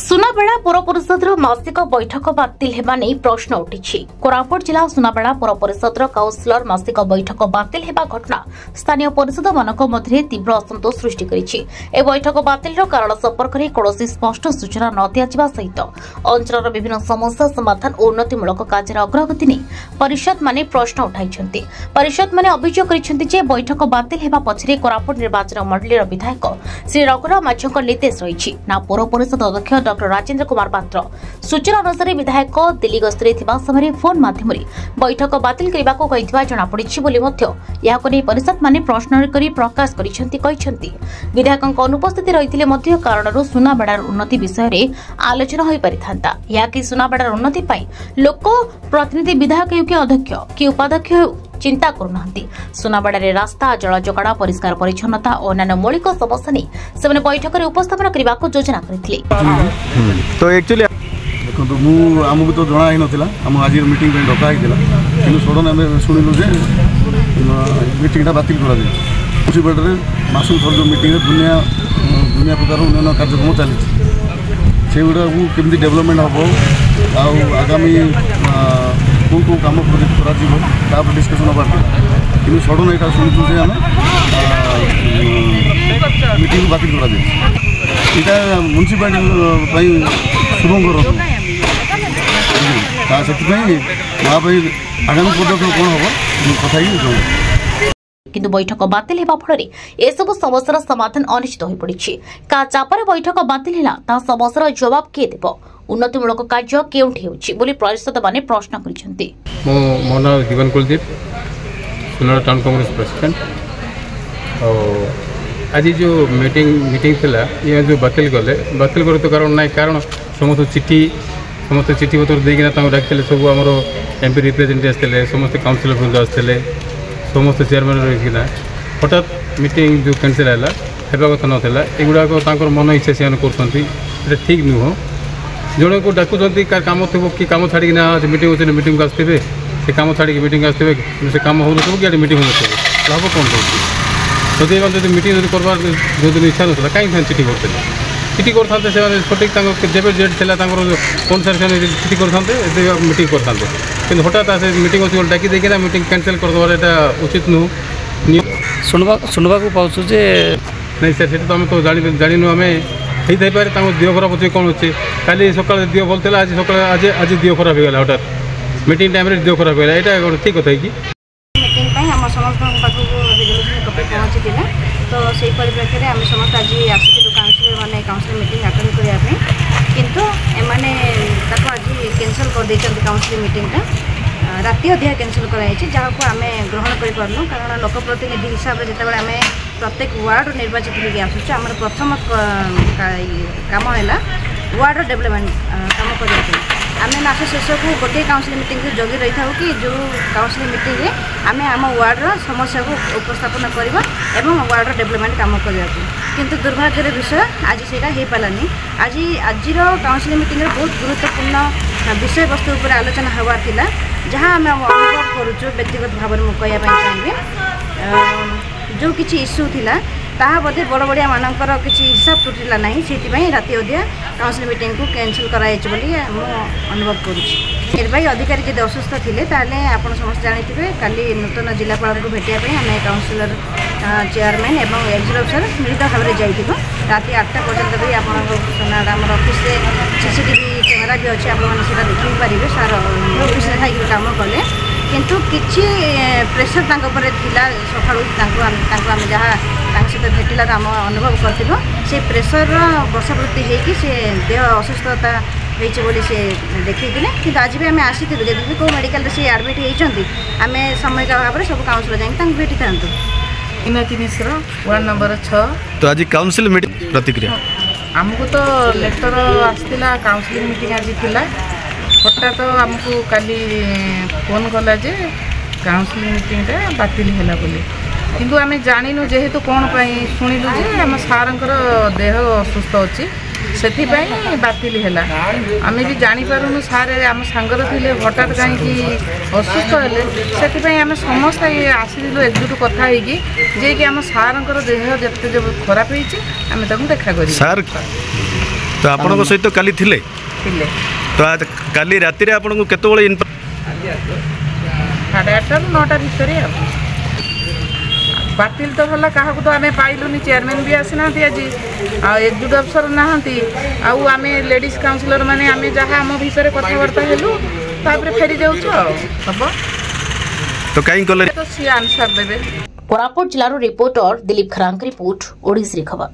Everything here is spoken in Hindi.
सुनाबेड़ा पौर परिषदर मासिक बैठक बातिल हेबा नै प्रश्न उठिछि। कोरापुट जिला सुनाबेड़ा पौर परिषदर काउन्सिलर मासिक बैठक बातिल हेबा घटना स्थानीय परिषद मानक मध्य तीव्र असंतोष सृष्टि करिछि। ए बैठक बातिलर कारण संपर्क में कौनसी स्पष्ट सूचना न दिया सहित अंचलर विभिन्न समस्या समाधान और उन्नतिमूलक कार्य अग्रगति नहीं परिषद माने प्रश्न उठाइछन्ति। परिषद माने अभियोग करिछन्ति जे बैठक बातिल हेबा पछरे कोरापुट निर्वाचन मंडलीर विधायक श्री रघुराम माछक निर्देश रहिछि ना पौर परिषद अध्यक्ष डॉक्टर राजेंद्र कुमार पात्र। सूचना अनुसार विधायक दिल्ली गस्तरे थिबा समय फोन माध्यम बैठक बातिल करने को कहिथिबा जणा पड़िछि बोली मध्य याको नै परिषद माने प्रश्न करी प्रकाश करिसेंति कहिसेंति। विधायकक अनुपस्थिति रहिथिले मध्य कारणरो सुनाबेड़ार उन्नति विषय रे आलोचना होई परिथांता। या कि सुनाबेड़ार उन्नति पई लोक प्रतिनिधि विधायक कि अध्यक्ष कि उपाध्यक्ष चिंता करूनांती। सुनाबेड़ारे रास्ता जल जोगाड़ परिष्कार परिच्छन्नता और अन्य मौलिक समस्या नहीं से बैठक में उपस्थापन करने को योजना करथिले। तो एक्चुअली देखो मु आमको तो जना ही नथिला हम आज मीटिंग पे डका आइला कि सडन आम शुणिलु जे मीटिंगटा बातिल करा दे मुनिसिपालिटी मासु थर जो मीटिंग दुनिया दुनिया प्रकार उन्नयन कार्यक्रम चली से गुड़ा केमती डेवलपमेंट हम आगामी कौन कौन कम प्रोजेक्ट कर डिस्कसन हबार कि सडन यहाँ शुणुचु आम मीटिंग बातिल कर यहाँ म्यूनिसिपालिटी शुभंकर आगामी पदक्षेप कौन हम कथा किंतु बैठक बातिल हेबा फल एसबू समस्यार समाधान अनिश्चित हो पड़ी। का चापर बैठक बातिल है समस्यार जवाब किए देव उन्नतिमूलक कार्य केउठी होछि बोली परिषद माने प्रश्न करिसेंति। मो नाम जीवन कुलदीप सुनार टाउन कांग्रेस प्रेसिडेंट। आज जो मीटिंग थिला ये जो बातिल करे तो कारण ना कारण समस्त चिठी पत्र देकिना डाकिले सब आम एमपी रिप्रेजेंटेटिव आसते समस्त काउंसिलर बृंद आसते समस्त चेयरमैन रहीकिना हठात मीटिंग जो कैंसिल है हेबा कथा नाला एगुड़ाक मन इच्छा से कर ठीक नुह जड़े को डाकुंट कम थो कि कम छाड़ी मीटिंग अच्छे मीटिंग को आसते से कम छाड़ी मीटिंग आसते से कम हो कि मीटिंग हो लाभ कौन रोचे जदि मीटिंग करवार जो दिन इच्छा ना कहीं चिठी करते चिठी करते सठिक जब डेट थी अनुसार से चिठी करते मीटिंग करते कि हठात आसे मीटिंग अच्छी डाकी देना मीटिंग कैंसिल करदेवार यहाँ उचित नुह शुणवा को पाचु जे नहीं सर से आम तो जानु आम होता है देह खराब अच्छे कौन अच्छे काली सका देह भल था आज सका आज देह खराब हो गला हठात मीटिंग टाइम देह खराब हो गला यहाँ ठीक कथा कि समस्त पहुँची तो से परिप्रेक्षी में आम समस्त आज आसलु काउंसिलर मैंने काउंसिल मीटिंग अटेंड करने किंतु एमाने आज कैंसल कर देते काउंसिल मीटिंगटा राति अधिका कैंसल कराई जहाँ को आम ग्रहण करूँ कारण लोकप्रतिनिधि हिसाब से जिते आम प्रत्येक वार्ड निर्वाचित होगी आसूँ आम प्रथम कम है वार्ड डेवलपमेंट कम कर आम मास शेष को गोटे काउंसिल मीटिंग जगी रही था कि जो काउंसिल मीटिंग आम आम वार्डर समस्या को उपस्थापन करवा एवं वार्डर डेवलपमेंट कम करने किंतु दुर्भाग्यर विषय आज से हो पारानी आज आज काउंसिल मीटिंग बहुत गुरुत्वपूर्ण विषय वस्तु पर आलोचना हबार थिला जहाँ आम अनुभव करुचु व्यक्तिगत भाव में मुझे कहवाई चाहिए जो किसी इश्यू थिला ताहा बोधे बड़ बड़िया मानकर किसी हिसाब टूटिला ना से राति अधिका काउंसिल मीटिंग को कैंसिल कराई अनुभव करुँच। निर्वाही अधिकारी जब असुस्थ थे आप समस्त जानी काली नूतन जिलापाल को भेटापी आम काउंसिलर चेयरमैन एवं एक्जिक्यूटिव अफिसर मिलित भाव में जाइए राति 8टा पर्यंत भी आम ऑफिस सीसीटीवी कैमेरा भी अच्छे आप देखी पारे सार ऑफिस कम कले किंतु किसी प्रेसर थिला सका जहाँ सहित भेटिला आम अनुभव करूँ से प्रेसर बशवृत्ति होगी से देह असुस्थता होती से देखते कि आज भी आम आसी जब भी कौ मेडिकल से एडमिट होती आम समय भाव में सब काउंसिलर जाकि भेटी था। मीनाक्षी मिश्र वार्ड नंबर 6। तो आज काउंसिल मीटिंग प्रतिक्रिया आमको तो लेटर आसला काउंसिल मीटिंग आज थिला हठात तो आमको काली फोन कला जे काउंसिल मीटिंगटा बातिल है बोली किंतु आम जानिनु जेहेतु कौन शुणिलु जे आम सारंकर देह असुस्थ अच्छी से बातिल है आम भी जापारूँ सारे आम सांगर थे हठात कहीं असुस्थ है से आम समस्त आसलु एकजुट कथा जे कि आम सारंकर देह जिते जब खराब होती देखा कर तो आपन सहित काली थिले तो काली राति रे आपन को केतबेले 8:30 ରୁ 9ଟା ଭିତରେ बातिल तो हला क्या तो आम पाइलुनि चेयरमैन भी आसी ना आज एग्जीक्यूटिव अफसर नहांती आम लेडीज काउंसिलर माने आम जहाँ आम भितर कथबार्ता हेलु तापर फेरी जाऊँ हम तो कहीं कले तो सी आंसर देबे। कोरापुट जिलार रिपोर्टर दिलीप खरांक रिपोर्ट ओडिसी खबर।